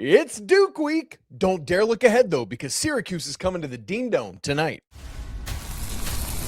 It's Duke week. Don't dare look ahead, though, because Syracuse is coming to the Dean Dome tonight.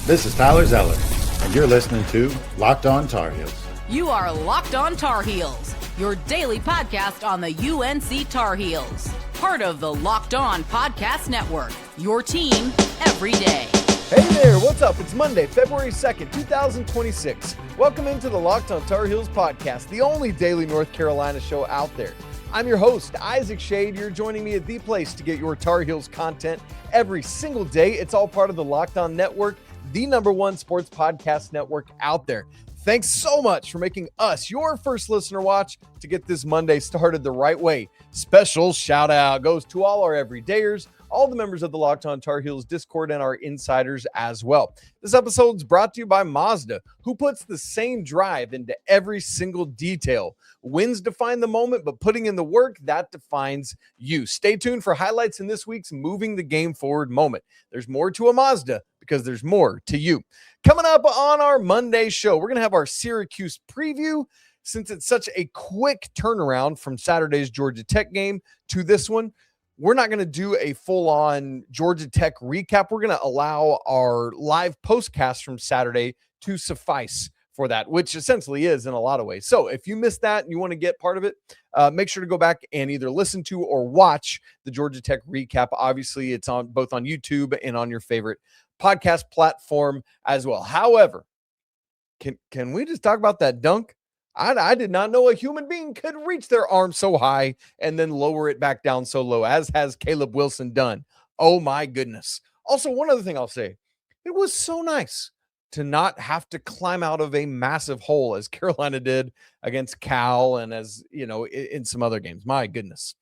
This is Tyler Zeller, and you're listening to Locked On Tar Heels. You are Locked On Tar Heels, your daily podcast on the UNC Tar Heels. Part of the Locked On Podcast Network, your team every day. Hey there, what's up? It's Monday, February 2nd, 2026. Welcome into the Locked On Tar Heels podcast, the only daily North Carolina show out there. I'm your host, Isaac Schade. You're joining me at the place to get your Tar Heels content every single day. It's all part of the Locked On Network, the #1 sports podcast network out there. Thanks so much for making us your first listener watch to get this Monday started the right way. Special shout out goes to all our everydayers, all the members of the Locked On Tar Heels Discord, and our insiders as well. This episode is brought to you by Mazda, who puts the same drive into every single detail. Wins define the moment, but putting in the work, that defines you. Stay tuned for highlights in this week's Moving the Game Forward moment. There's more to a Mazda because there's more to you. Coming up on our Monday show, we're going to have our Syracuse preview. Since it's such a quick turnaround from Saturday's Georgia Tech game to this one, we're not going to do a full-on Georgia Tech recap. We're going to allow our live postcast from Saturday to suffice for that, which essentially is in a lot of ways. So if you missed that and you want to get part of it, make sure to go back and either listen to or watch the Georgia Tech recap. Obviously, it's on both on YouTube and on your favorite podcast platform as well. However, can we just talk about that dunk? I did not know a human being could reach their arm so high and then lower it back down so low, as has Caleb Wilson done. Oh, my goodness. Also, one other thing I'll say, it was so nice to not have to climb out of a massive hole as Carolina did against Cal and as, you know, in some other games. My goodness.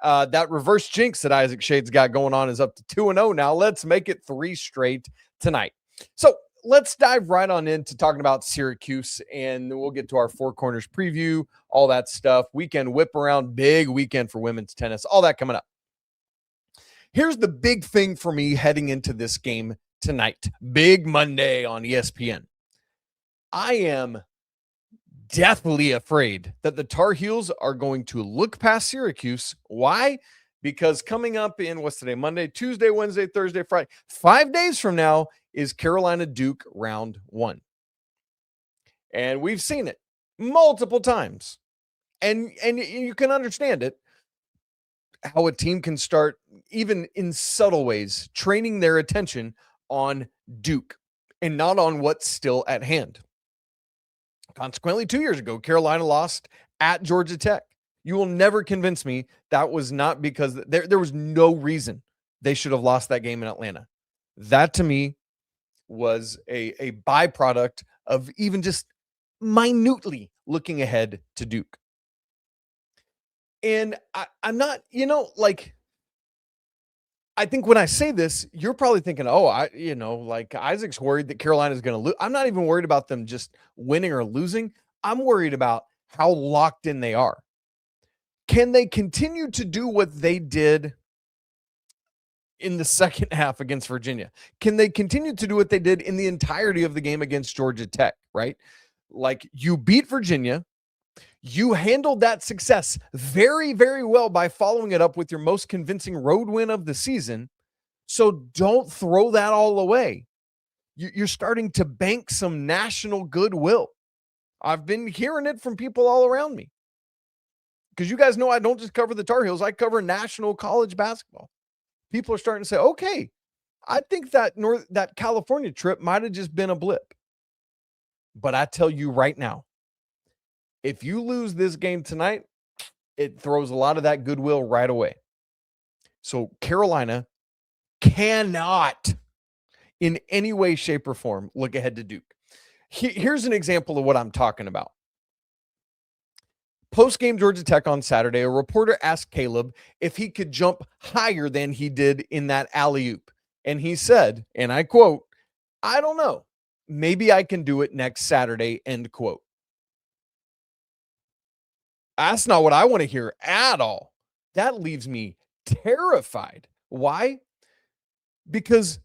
That reverse jinx that Isaac Shade's got going on is up to 2-0 now. Let's make it 3 straight tonight. So, let's dive right on into talking about Syracuse, and we'll get to our Four Corners preview, all that stuff. Weekend whip around, big weekend for women's tennis, all that coming up. Here's the big thing for me heading into this game tonight. Big Monday on ESPN. I am deathly afraid that the Tar Heels are going to look past Syracuse. Why? Because coming up in, what's today, Monday, Tuesday, Wednesday, Thursday, Friday, 5 days from now is Carolina Duke round 1. And we've seen it multiple times. And you can understand it, how a team can start, even in subtle ways, training their attention on Duke and not on what's still at hand. Consequently, 2 years ago, Carolina lost at Georgia Tech. You will never convince me that was not because there was no reason they should have lost that game in Atlanta. That to me was a byproduct of even just minutely looking ahead to Duke. And I'm not, I think when I say this, you're probably thinking, Isaac's worried that Carolina's going to lose. I'm not even worried about them just winning or losing. I'm worried about how locked in they are. Can they continue to do what they did in the second half against Virginia? Can they continue to do what they did in the entirety of the game against Georgia Tech, right? Like, you beat Virginia. You handled that success very, very well by following it up with your most convincing road win of the season. So don't throw that all away. You're starting to bank some national goodwill. I've been hearing it from people all around me. Because you guys know I don't just cover the Tar Heels. I cover national college basketball. People are starting to say, okay, I think that California trip might have just been a blip. But I tell you right now, if you lose this game tonight, it throws a lot of that goodwill right away. So Carolina cannot in any way, shape, or form look ahead to Duke. Here's an example of what I'm talking about. Post-game Georgia Tech on Saturday, a reporter asked Caleb if he could jump higher than he did in that alley-oop. And he said, and I quote, "I don't know. Maybe I can do it next Saturday," end quote. That's not what I want to hear at all. That leaves me terrified. Why? Because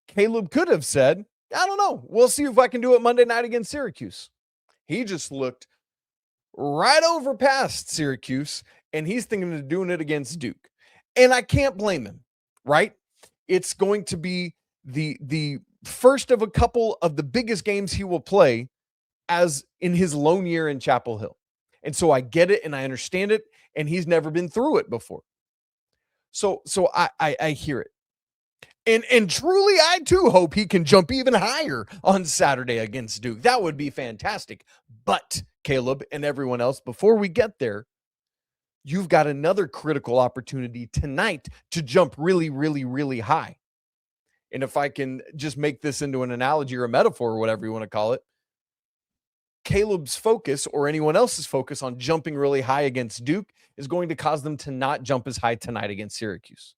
Caleb could have said, I don't know. We'll see if I can do it Monday night against Syracuse. He just looked right over past Syracuse and he's thinking of doing it against Duke. And I can't blame him, right? It's going to be the first of a couple of the biggest games he will play as in his lone year in Chapel Hill. And so I get it and I understand it, and he's never been through it before. So I hear it. And truly, I too hope he can jump even higher on Saturday against Duke. That would be fantastic. But Caleb and everyone else, before we get there, you've got another critical opportunity tonight to jump really, really, really high. And if I can just make this into an analogy or a metaphor or whatever you want to call it, Caleb's focus or anyone else's focus on jumping really high against Duke is going to cause them to not jump as high tonight against Syracuse.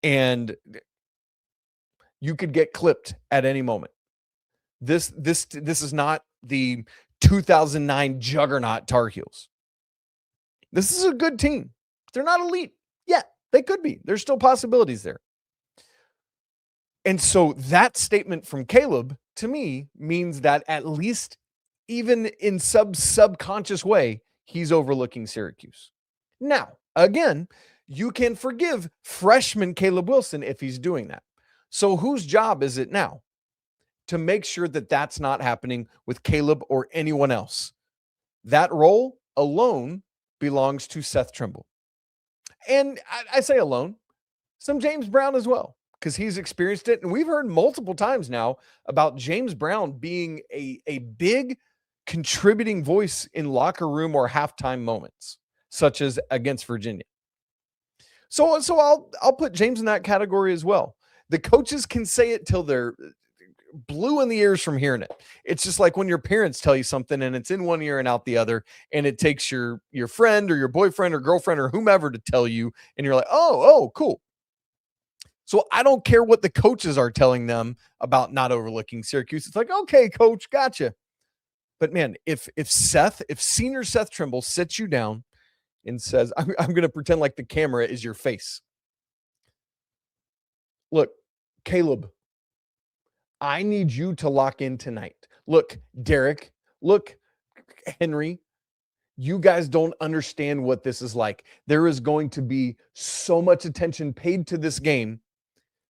And you could get clipped at any moment. This is not the 2009 juggernaut Tar Heels. This is a good team. They're not elite yet. They could be. There's still possibilities there. And so that statement from Caleb to me means that at least even in subconscious way, he's overlooking Syracuse. Now, again, you can forgive freshman Caleb Wilson if he's doing that. So whose job is it now to make sure that that's not happening with Caleb or anyone else? That role alone belongs to Seth Trimble. And I say alone, some James Brown as well, because he's experienced it. And we've heard multiple times now about James Brown being a big contributing voice in locker room or halftime moments, such as against Virginia. So I'll put James in that category as well. The coaches can say it till they're blue in the ears from hearing it. It's just like when your parents tell you something and it's in one ear and out the other, and it takes your friend or your boyfriend or girlfriend or whomever to tell you, and you're like, oh, cool. So I don't care what the coaches are telling them about not overlooking Syracuse. It's like, okay, coach, gotcha. But man, if senior Seth Trimble sits you down and says, I'm going to pretend like the camera is your face. Look, Caleb, I need you to lock in tonight. Look, Derek, look, Henri, you guys don't understand what this is like. There is going to be so much attention paid to this game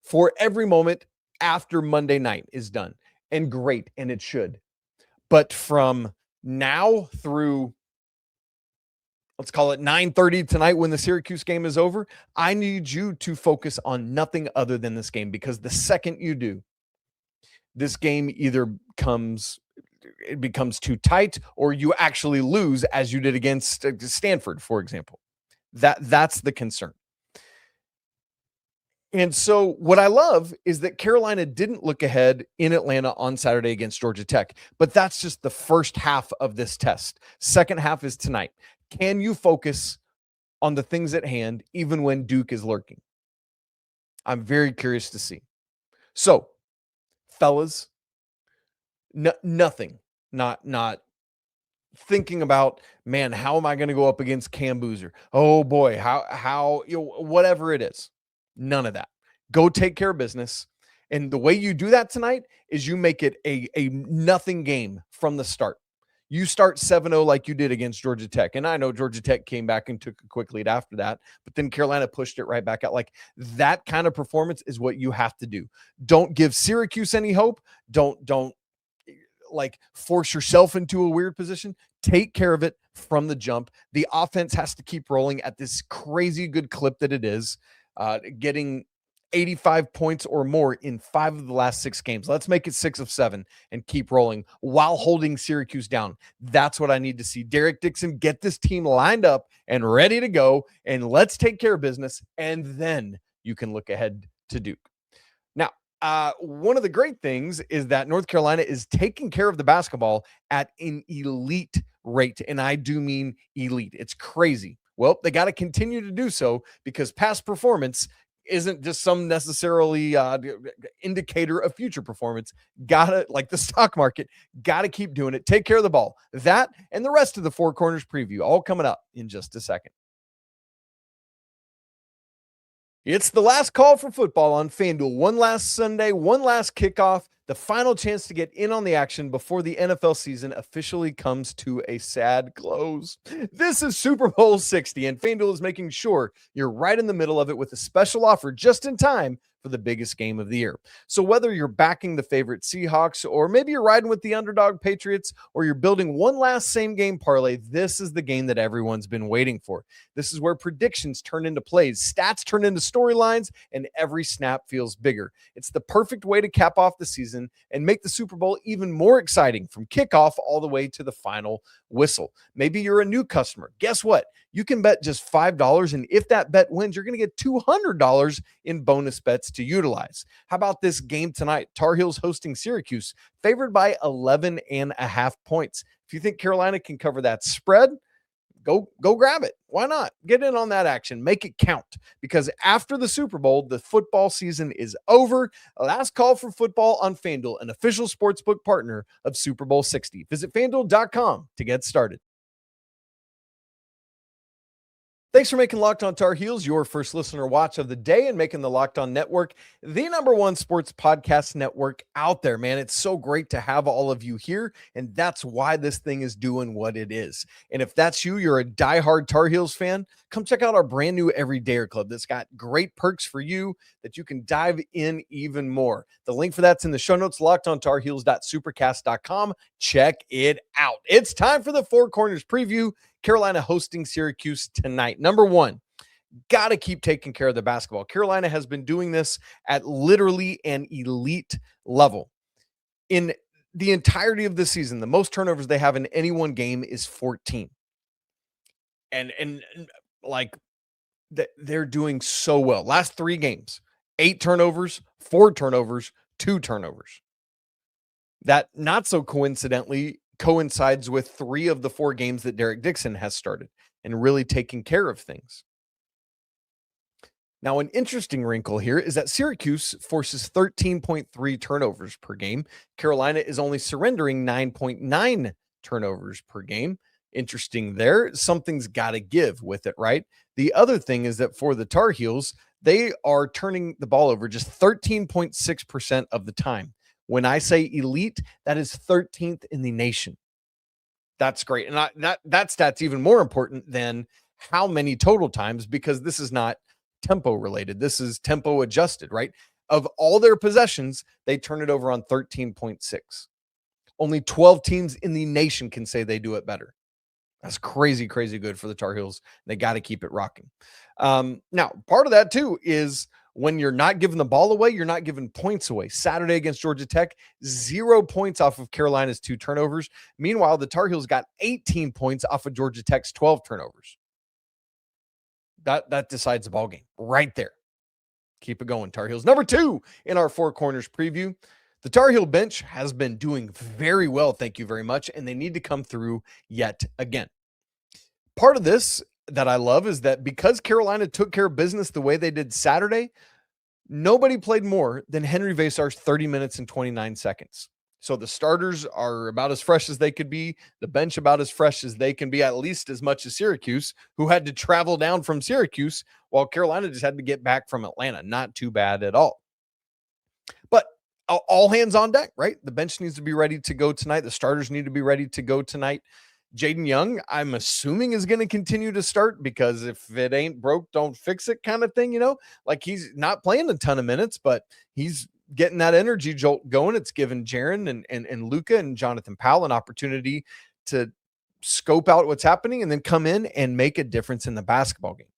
for every moment after Monday night is done. And great, and it should. But from now through, let's call it 9:30 tonight when the Syracuse game is over, I need you to focus on nothing other than this game, because the second you do, this game either becomes too tight or you actually lose, as you did against Stanford, for example. That's the concern. And so what I love is that Carolina didn't look ahead in Atlanta on Saturday against Georgia Tech, but that's just the first half of this test. Second half is tonight. Can you focus on the things at hand even when Duke is lurking? I'm very curious to see. So, fellas, nothing, not thinking about, man, how am I going to go up against Cam Boozer? Oh boy, how whatever it is. None of that. Go take care of business. And the way you do that tonight is you make it a nothing game from the start. You start 7-0 like you did against Georgia Tech. And I know Georgia Tech came back and took a quick lead after that, but then Carolina pushed it right back out. Like, that kind of performance is what you have to do. Don't give Syracuse any hope. Don't like force yourself into a weird position. Take care of it from the jump. The offense has to keep rolling at this crazy good clip that it is. Getting 85 points or more in 5 of the last 6 games. Let's make it 6 of 7 and keep rolling while holding Syracuse down. That's what I need to see. Derek Dixon, get this team lined up and ready to go, and let's take care of business, and then you can look ahead to Duke. Now, one of the great things is that North Carolina is taking care of the basketball at an elite rate, and I do mean elite. It's crazy. Well, they got to continue to do so, because past performance isn't just some necessarily indicator of future performance. Gotta, like the stock market, gotta keep doing it. Take care of the ball. That and the rest of the Four Corners preview all coming up in just a second. It's the last call for football on FanDuel. One last Sunday, one last kickoff. the final chance to get in on the action before the NFL season officially comes to a sad close. This is Super Bowl 60, and FanDuel is making sure you're right in the middle of it with a special offer just in time for the biggest game of the year. So whether you're backing the favorite Seahawks, or maybe you're riding with the underdog Patriots, or you're building one last same game parlay, this is the game that everyone's been waiting for. This is where predictions turn into plays, stats turn into storylines, and every snap feels bigger. It's the perfect way to cap off the season and make the Super Bowl even more exciting from kickoff all the way to the final whistle. Maybe you're a new customer. Guess what? You can bet just $5, and if that bet wins, you're going to get $200 in bonus bets to utilize. How about this game tonight? Tar Heels hosting Syracuse, favored by 11.5 points. If you think Carolina can cover that spread, go grab it. Why not? Get in on that action. Make it count, because after the Super Bowl, the football season is over. Last call for football on FanDuel, an official sportsbook partner of Super Bowl 60. Visit FanDuel.com to get started. Thanks for making Locked On Tar Heels your first listener watch of the day, and making the Locked On Network the #1 sports podcast network out there, man. It's so great to have all of you here, and that's why this thing is doing what it is. And if that's you, you're a diehard Tar Heels fan, come check out our brand new Everydayer Club that's got great perks for you that you can dive in even more. The link for that's in the show notes, lockedontarheels.supercast.com. Check it out. It's time for the Four Corners preview. Carolina hosting Syracuse tonight. Number one, got to keep taking care of the basketball. Carolina has been doing this at literally an elite level. In the entirety of the season, the most turnovers they have in any one game is 14. And like they're doing so well. Last 3 games, 8 turnovers, 4 turnovers, 2 turnovers. That not so coincidentally coincides with 3 of the 4 games that Derek Dixon has started and really taking care of things. Now, an interesting wrinkle here is that Syracuse forces 13.3 turnovers per game. Carolina is only surrendering 9.9 turnovers per game. Interesting there. Something's got to give with it, right? The other thing is that for the Tar Heels, they are turning the ball over just 13.6% of the time. When I say elite, that is 13th in the nation. That's great. And that stat's even more important than how many total times, because this is not tempo related. This is tempo adjusted, right? Of all their possessions, they turn it over on 13.6. Only 12 teams in the nation can say they do it better. That's crazy, crazy good for the Tar Heels. They got to keep it rocking. Now, part of that too is when you're not giving the ball away, you're not giving points away. Saturday against Georgia Tech, 0 points off of Carolina's 2 turnovers. Meanwhile, the Tar Heels got 18 points off of Georgia Tech's 12 turnovers. That decides the ball game right there. Keep it going, Tar Heels. Number 2 in our Four Corners preview. The Tar Heel bench has been doing very well, thank you very much, and they need to come through yet again. Part of this that I love is that because Carolina took care of business the way they did Saturday, nobody played more than Henri Veesaar's 30 minutes and 29 seconds. So the starters are about as fresh as they could be, the bench about as fresh as they can be, at least as much as Syracuse, who had to travel down from Syracuse, while Carolina just had to get back from Atlanta. Not too bad at all. But all hands on deck, right? The bench needs to be ready to go tonight. The starters need to be ready to go tonight. Jaydon Young, I'm assuming, is going to continue to start, because if it ain't broke, don't fix it kind of thing, like he's not playing a ton of minutes, but he's getting that energy jolt going. It's given Jarin and Luka and Jonathan Powell an opportunity to scope out what's happening and then come in and make a difference in the basketball game.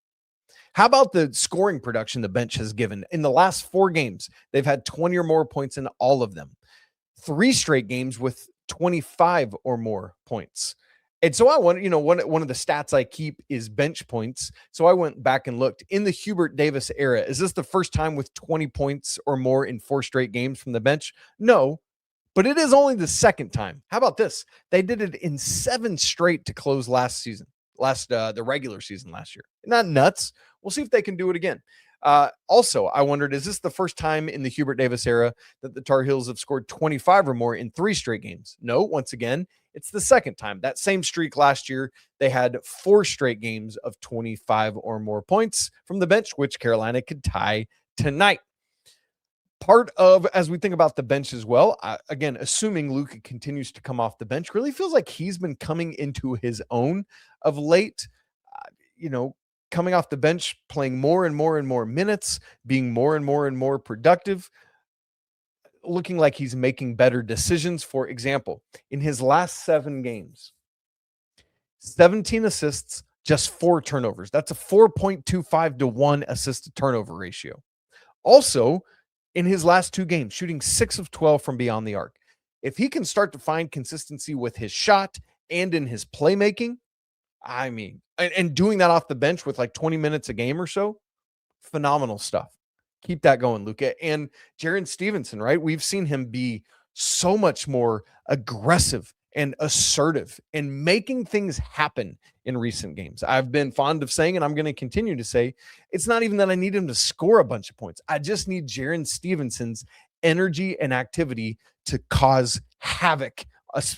How about the scoring production the bench has given? In the last 4 games, they've had 20 or more points in all of them. 3 straight games with 25 or more points. And so I want, one of the stats I keep is bench points. So I went back and looked. In the Hubert Davis era, is this the first time with 20 points or more in 4 straight games from the bench? No, but it is only the second time. How about this? They did it in 7 straight to close the regular season last year. Isn't that nuts? We'll see if they can do it again. Also, I wondered, is this the first time in the Hubert Davis era that the Tar Heels have scored 25 or more in 3 straight games? No, once again, it's the second time. That same streak last year, they had 4 straight games of 25 or more points from the bench, which Carolina could tie tonight. Part of, as we think about the bench as well, again, assuming Luka continues to come off the bench, really feels like he's been coming into his own of late. Coming off the bench, playing more and more and more minutes, being more and more and more productive, looking like he's making better decisions. For example, in his last 7 games, 17 assists, just 4 turnovers. That's a 4.25 to 1 assist to turnover ratio. Also, in his last 2 games, shooting 6 of 12 from beyond the arc. If he can start to find consistency with his shot and in his playmaking, and doing that off the bench with like 20 minutes a game or so, phenomenal stuff. Keep that going, Luka. And Jarin Stevenson, right? We've seen him be so much more aggressive and assertive and making things happen in recent games. I've been fond of saying, and I'm going to continue to say, it's not even that I need him to score a bunch of points. I just need Jarin Stevenson's energy and activity to cause havoc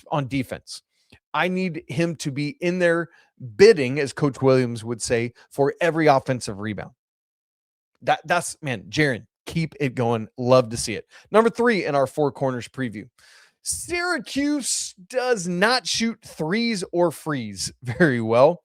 on defense. I need him to be in there bidding, as Coach Williams would say, for every offensive rebound. That's Jarin, keep it going. Love to see it. Number 3 in our 4 corners preview. Syracuse does not shoot threes or freeze very well.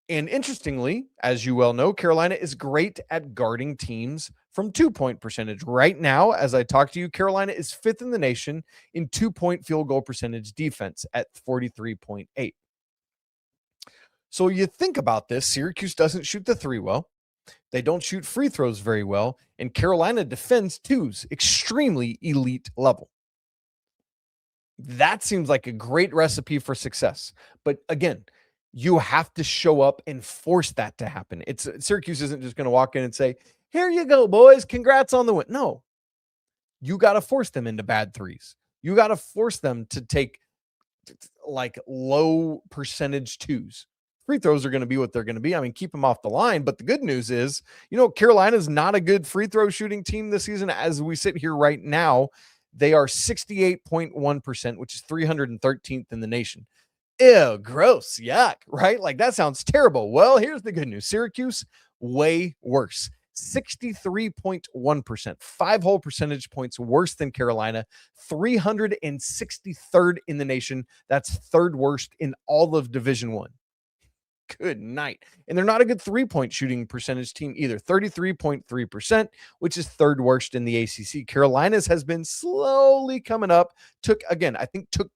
And interestingly, as you well know, Carolina is great at guarding teams from 2-point percentage. Right now, as I talk to you, Carolina is 5th in the nation in 2-point field goal percentage defense at 43.8. So you think about this, Syracuse doesn't shoot the 3 well. They don't shoot free throws very well. And Carolina defends 2s, extremely elite level. That seems like a great recipe for success. But again, you have to show up and force that to happen. Syracuse isn't just going to walk in and say, here you go, boys. Congrats on the win. No, you got to force them into bad 3s. You got to force them to take like low percentage 2s. Free throws are going to be what they're going to be. Keep them off the line. But the good news is, Carolina's not a good free throw shooting team this season. As we sit here right now, they are 68.1%, which is 313th in the nation. Ew, gross, yuck, right? Like that sounds terrible. Well, here's the good news. Syracuse, way worse. 63.1%, 5 whole percentage points worse than Carolina, 363rd in the nation. That's 3rd worst in all of Division I. Good night. And they're not a good 3-point shooting percentage team either. 33.3%, which is 3rd worst in the ACC. Carolina's has been slowly coming up. Took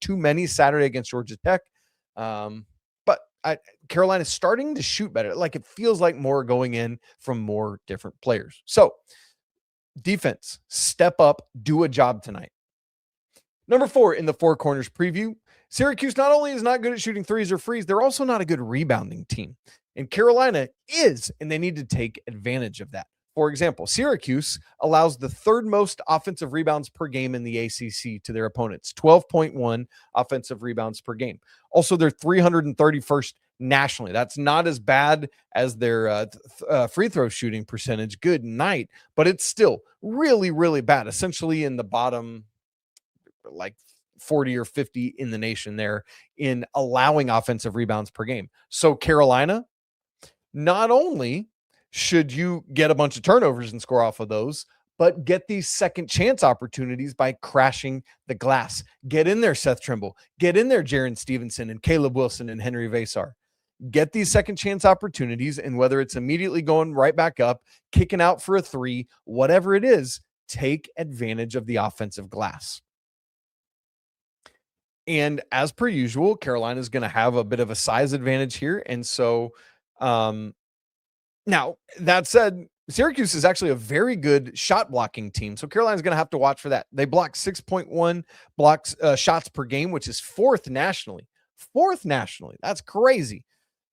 too many Saturday against Georgia Tech. But Carolina's starting to shoot better. Like it feels like more going in from more different players. So defense, step up, do a job tonight. Number 4 in the 4 corners preview. Syracuse not only is not good at shooting 3s or frees, they're also not a good rebounding team. And Carolina is, and they need to take advantage of that. For example, Syracuse allows the 3rd most offensive rebounds per game in the ACC to their opponents, 12.1 offensive rebounds per game. Also, they're 331st nationally. That's not as bad as their free throw shooting percentage. Good night. But it's still really, really bad, essentially in the bottom, like 40 or 50 in the nation there in allowing offensive rebounds per game. So Carolina, not only should you get a bunch of turnovers and score off of those, but get these second chance opportunities by crashing the glass. Get in there, Seth Trimble. Get in there, Jarin Stevenson and Caleb Wilson and Henri Veesaar. Get these second chance opportunities, and whether it's immediately going right back up, kicking out for a 3, whatever it is, take advantage of the offensive glass. And as per usual, Carolina is going to have a bit of a size advantage here. And so now that said, Syracuse is actually a very good shot blocking team. So Carolina's going to have to watch for that. They block 6.1 blocks shots per game, which is 4th nationally. 4th nationally. That's crazy.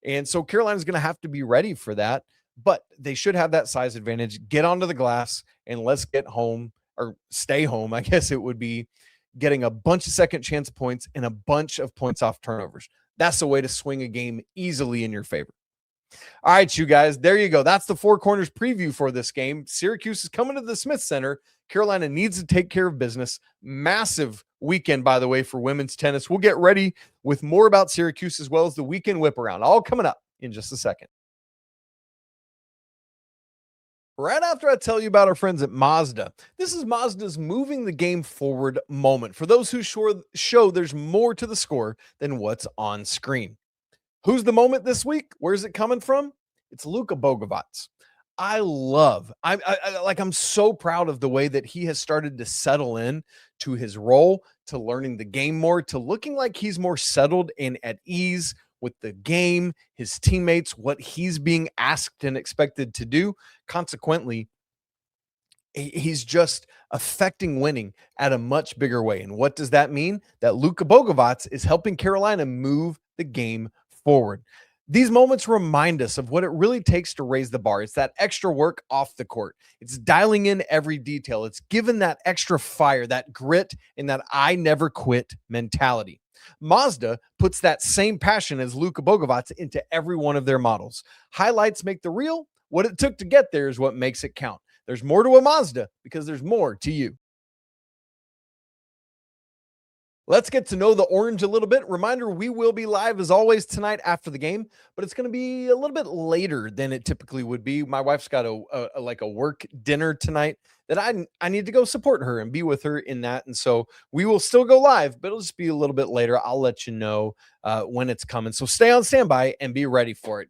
And so Carolina's going to have to be ready for that. But they should have that size advantage. Get onto the glass and let's get home, or stay home, I guess it would be, getting a bunch of second chance points and a bunch of points off turnovers. That's the way to swing a game easily in your favor. All right, you guys, there you go. That's the 4 corners preview for this game. Syracuse is coming to the Smith Center. Carolina needs to take care of business. Massive weekend, by the way, for women's tennis. We'll get ready with more about Syracuse as well as the weekend whip around. All coming up in just a second. Right after I tell you about our friends at Mazda. This is Mazda's moving the game forward moment for those who show there's more to the score than what's on screen. Who's the moment this week? Where's it coming from? It's Luka Bogavac. I'm so proud of the way that he has started to settle in to his role, to learning the game more, to looking like he's more settled and at ease with the game, his teammates, what he's being asked and expected to do. Consequently, he's just affecting winning at a much bigger way. And what does that mean? That Luka Bogavac is helping Carolina move the game forward. These moments remind us of what it really takes to raise the bar. It's that extra work off the court. It's dialing in every detail. It's given that extra fire, that grit, and that I never quit mentality. Mazda puts that same passion as Luka Bogavac into every one of their models. Highlights make the reel. What it took to get there is what makes it count. There's more to a Mazda because there's more to you. Let's get to know the orange a little bit. Reminder, we will be live as always tonight after the game, but it's going to be a little bit later than it typically would be. My wife's got a work dinner tonight that I need to go support her and be with her in that. And so we will still go live, but it'll just be a little bit later. I'll let you know when it's coming. So stay on standby and be ready for it.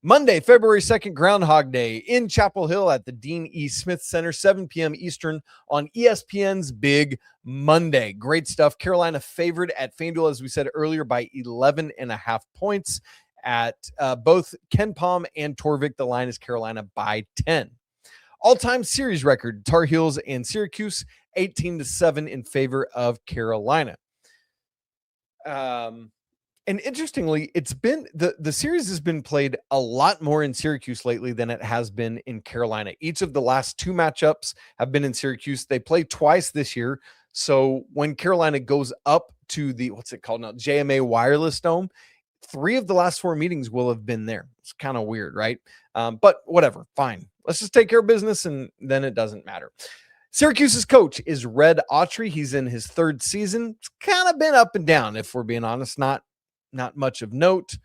Monday, February 2nd, Groundhog Day in Chapel Hill at the Dean E. Smith Center, 7 p.m. Eastern on ESPN's Big Monday. Great stuff. Carolina favored at FanDuel, as we said earlier, by 11.5 points. At both KenPom and Torvik, the line is Carolina by 10. All-time series record, Tar Heels and Syracuse, 18-7 in favor of Carolina. And interestingly, it's been the series has been played a lot more in Syracuse lately than it has been in Carolina. Each of the last two matchups have been in Syracuse. They played twice this year. So when Carolina goes up to the, what's it called now, JMA Wireless Dome, 3 of the last 4 meetings will have been there. It's kind of weird, right? But whatever, fine. Let's just take care of business, and then it doesn't matter. Syracuse's coach is Red Autry. He's in his 3rd season. It's kind of been up and down, if we're being honest. Not much of note.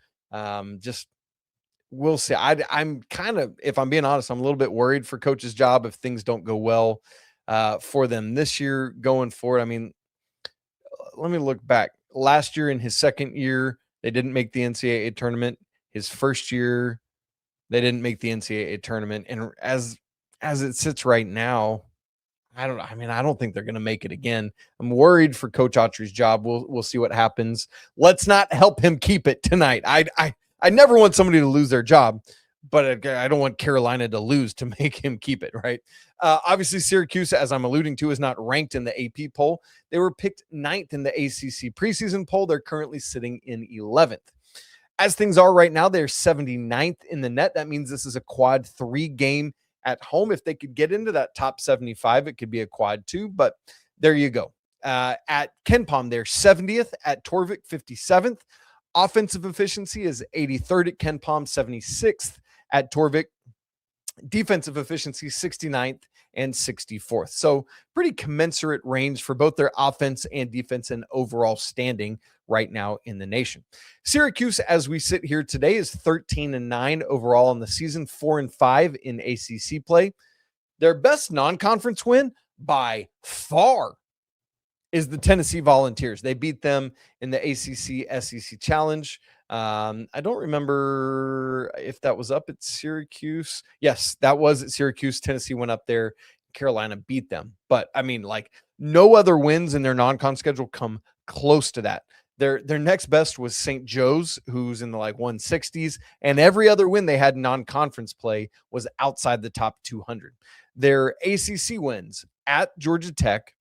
Just we'll see. I'm kind of, if I'm being honest, I'm a little bit worried for coach's job if things don't go well for them this year going forward. I mean, let me look back. Last year in his 2nd year, they didn't make the NCAA tournament. His 1st year, they didn't make the NCAA tournament. And as it sits right now, I don't know. I mean, I don't think they're going to make it again. I'm worried for Coach Autry's job. We'll see what happens. Let's not help him keep it tonight. I never want somebody to lose their job, but I don't want Carolina to lose to make him keep it, right? Obviously, Syracuse, as I'm alluding to, is not ranked in the AP poll. They were picked 9th in the ACC preseason poll. They're currently sitting in 11th. As things are right now, they're 79th in the net. That means this is a quad 3 game at home. If they could get into that top 75, it could be a quad 2, but there you go. At KenPom, they're 70th. At Torvik, 57th. Offensive efficiency is 83rd at KenPom, 76th at Torvik. Defensive efficiency, 69th and 64th. So pretty commensurate range for both their offense and defense and overall standing right now in the nation. Syracuse, as we sit here today, is 13-9 overall in the season, 4-5 in ACC play. Their best non-conference win by far is the Tennessee Volunteers. They beat them in the ACC SEC Challenge. I don't remember if that was up at Syracuse. Yes, that was at Syracuse. Tennessee went up there. Carolina beat them. But, I mean, like, no other wins in their non-con schedule come close to that. Their next best was St. Joe's, who's in the, 160s. And every other win they had in non-conference play was outside the top 200. Their ACC wins at Georgia Tech,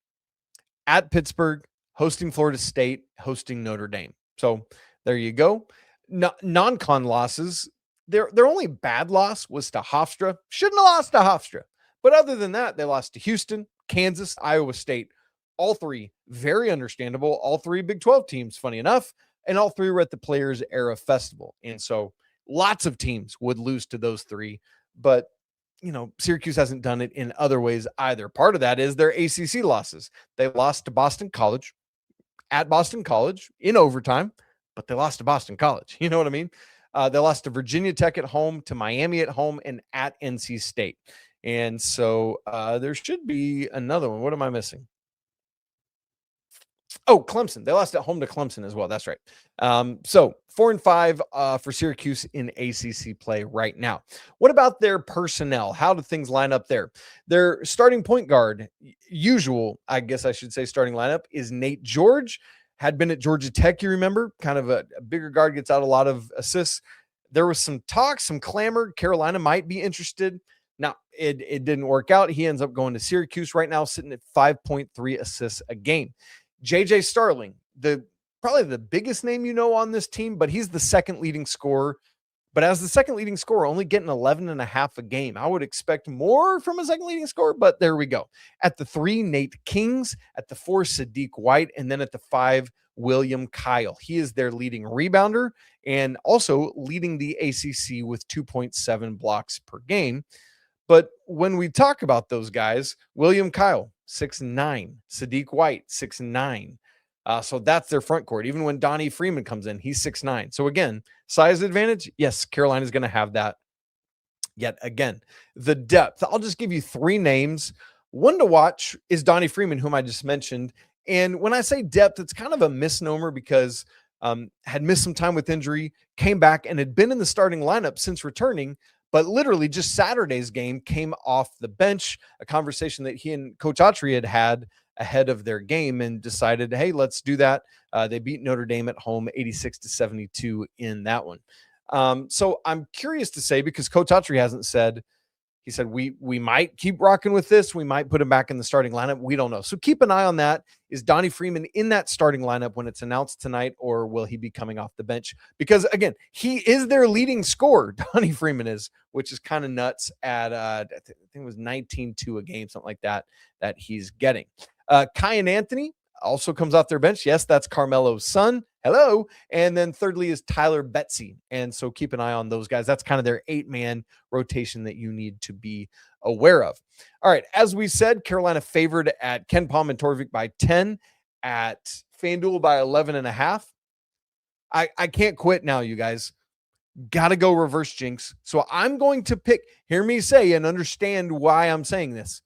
at Pittsburgh, hosting Florida State, hosting Notre Dame. So there you go. Non-con losses, their only bad loss was to Hofstra. Shouldn't have lost to Hofstra. But other than that, they lost to Houston, Kansas, Iowa State. All 3 very understandable. All 3 Big 12 teams, funny enough. And all 3 were at the Players Era Festival. And so lots of teams would lose to those 3. But Syracuse hasn't done it in other ways either. Part of that is their ACC losses. They lost to Boston College at Boston College in overtime, but they lost to Boston College. You know what I mean? They lost to Virginia Tech at home, to Miami at home, and at NC State. And so there should be another one. What am I missing? Oh, Clemson. They lost at home to Clemson as well. That's right. So 4-5 for Syracuse in ACC play right now. What about their personnel? How do things line up there? Their starting point guard, usual, I guess I should say, starting lineup is Nate George. Had been at Georgia Tech, you remember, kind of a bigger guard, gets out a lot of assists. There was some talk, some clamor. Carolina might be interested. Now, it didn't work out. He ends up going to Syracuse right now, sitting at 5.3 assists a game. JJ Starling, probably the biggest name on this team, but he's the second leading scorer. But as the second leading scorer, only getting 11.5 a game. I would expect more from a second leading scorer, but there we go. At the 3, Nate Kings. At the 4, Sadiq White. And then at the 5, William Kyle. He is their leading rebounder and also leading the ACC with 2.7 blocks per game. But when we talk about those guys, William Kyle, 6'9", Sadiq White, 6'9". So that's their front court. Even when Donnie Freeman comes in, he's 6'9". So again, size advantage. Yes, Carolina's going to have that yet again. The depth. I'll just give you 3 names. One to watch is Donnie Freeman, whom I just mentioned. And when I say depth, it's kind of a misnomer because had missed some time with injury, came back and had been in the starting lineup since returning, but literally just Saturday's game came off the bench, a conversation that he and Coach Autry had ahead of their game and decided, hey, let's do that. They beat Notre Dame at home 86-72 in that one. So I'm curious to say, because Coach Autry hasn't said, he said, we might keep rocking with this. We might put him back in the starting lineup. We don't know. So keep an eye on that. Is Donnie Freeman in that starting lineup when it's announced tonight, or will he be coming off the bench? Because again, he is their leading scorer. Donnie Freeman is, which is kind of nuts at, I think it was 19-2 a game, something like that he's getting. Kyan Anthony also comes off their bench. Yes, that's Carmelo's son. Hello. And then thirdly is Tyler Betsy. And so keep an eye on those guys. That's kind of their 8-man rotation that you need to be aware of. All right. As we said, Carolina favored at Ken Palm and Torvik by 10, at FanDuel by 11.5. I can't quit now, you guys. Got to go reverse jinx. So I'm going to pick, hear me say and understand why I'm saying this.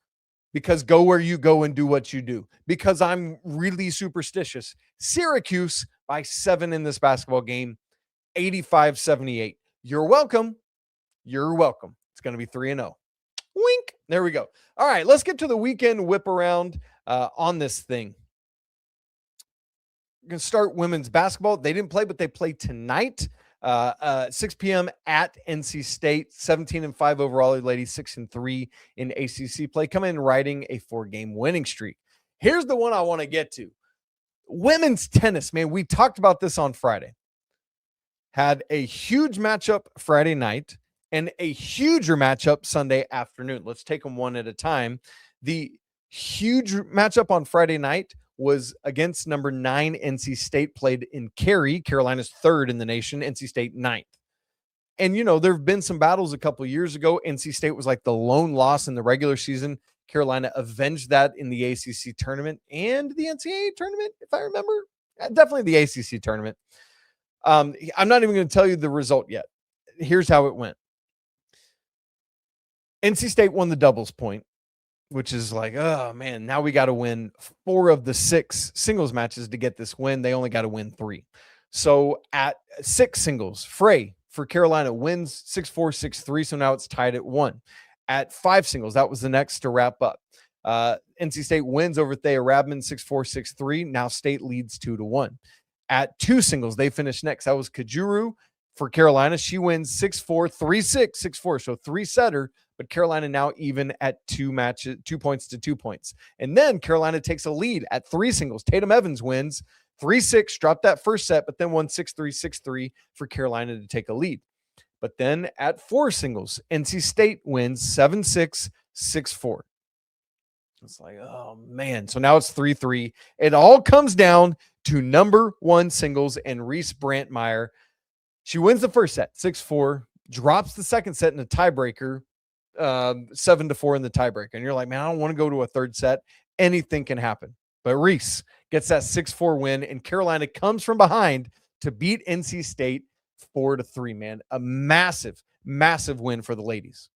Because go where you go and do what you do. Because I'm really superstitious. Syracuse by 7 in this basketball game, 85-78. You're welcome. You're welcome. It's going to be 3-0. Wink. There we go. All right, let's get to the weekend whip around on this thing. We're going to start women's basketball. They didn't play, but they play tonight. 6 p.m. at NC State, 17-5 overall, ladies, 6-3 in ACC play, come in riding a 4-game winning streak. Here's the one I want to get to. Women's tennis, man, we talked about this on Friday. Had a huge matchup Friday night and a huger matchup Sunday afternoon. Let's take them one at a time. The huge matchup on Friday night was against number 9 NC State, played in Cary, Carolina's 3rd in the nation, NC State 9th. And, there have been some battles a couple years ago. NC State was like the lone loss in the regular season. Carolina avenged that in the ACC tournament and the NCAA tournament, if I remember. Definitely the ACC tournament. I'm not even going to tell you the result yet. Here's how it went. NC State won the doubles point, which is like, oh, man, now we got to win 4 of the 6 singles matches to get this win. They only got to win 3. So at 6 singles, Frey for Carolina wins 6-4, 6-3. So now it's tied at 1. At 5 singles, that was the next to wrap up. NC State wins over Thea Rabman 6-4, 6-3. Now State leads 2-1. At 2 singles, they finish next. That was Kajuru for Carolina. She wins 6-4, 3-6, 6-4. So 3-setter. But Carolina now even at 2 matches, 2 points to 2 points. And then Carolina takes a lead at 3 singles. Tatum Evans wins 3-6, dropped that first set, but then won 6-3, 6-3 for Carolina to take a lead. But then at 4 singles, NC State wins 7-6, 6-4. It's like, oh, man. So now it's 3-3. It all comes down to number 1 singles and Reese Brantmeyer. She wins the first set, 6-4, drops the second set in a tiebreaker, 7-4 in the tiebreaker. And you're like, man, I don't want to go to a third set. Anything can happen. But Reese gets that 6-4 win, and Carolina comes from behind to beat NC State 4-3, man. A massive, massive win for the ladies.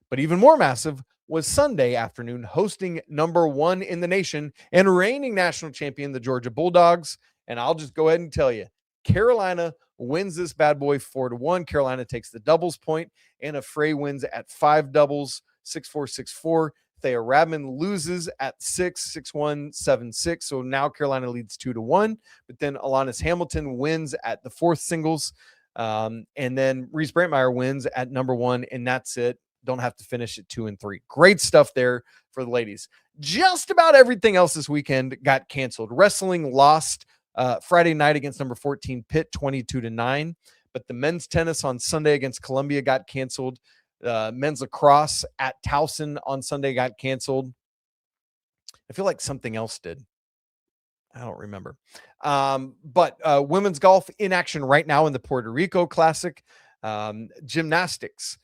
But even more massive was Sunday afternoon, hosting number 1 in the nation and reigning national champion, the Georgia Bulldogs. And I'll just go ahead and tell you, Carolina wins this bad boy 4-1. Carolina takes the doubles point, and Frey wins at 5 doubles, 6-4, 6-4. Thea Radman loses at 6-1, 7-6. So now Carolina leads 2-1. But then Alanis Hamilton wins at the 4th singles. And then Reese Brantmeyer wins at number 1, and that's it. Don't have to finish at 2 and 3. Great stuff there for the ladies. Just about everything else this weekend got canceled. Wrestling lost Friday night against number 14 Pitt 22-9, but the men's tennis on Sunday against Columbia got canceled. Men's lacrosse at Towson on Sunday got canceled. I feel like something else did. I don't remember. But women's golf in action right now in the Puerto Rico Classic. Gymnastics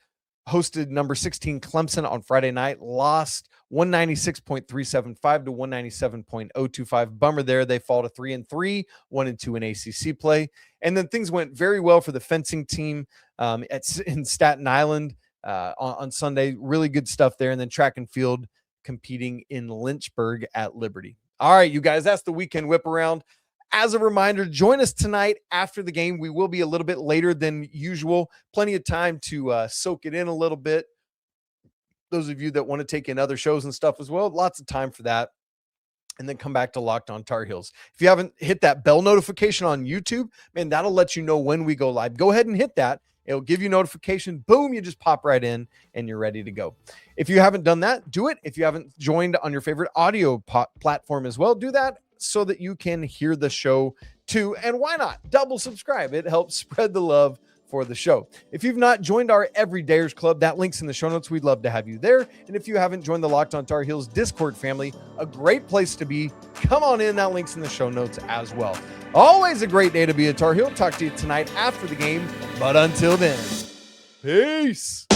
hosted number 16 Clemson on Friday night, lost 196.375 to 197.025. Bummer there. They fall to 3-3, 1-2 in ACC play. And then things went very well for the fencing team in Staten Island on Sunday. Really good stuff there. And then track and field competing in Lynchburg at Liberty. All right, you guys, that's the weekend whip around. As a reminder, join us tonight after the game. We will be a little bit later than usual. Plenty of time to soak it in a little bit. Those of you that want to take in other shows and stuff as well, lots of time for that. And then come back to Locked On Tar Heels. If you haven't hit that bell notification on YouTube, man, that'll let you know when we go live. Go ahead and hit that. It'll give you notification. Boom, you just pop right in and you're ready to go. If you haven't done that, do it. If you haven't joined on your favorite audio platform as well, do that so that you can hear the show too. And why not double subscribe? It helps spread the love for the show. If you've not joined our Everydayers Club, that link's in the show notes. We'd love to have you there. And if you haven't joined the Locked On Tar Heels Discord family, a great place to be. Come on in. That link's in the show notes as well. Always a great day to be a Tar Heel. Talk to you tonight after the game. But until then, peace.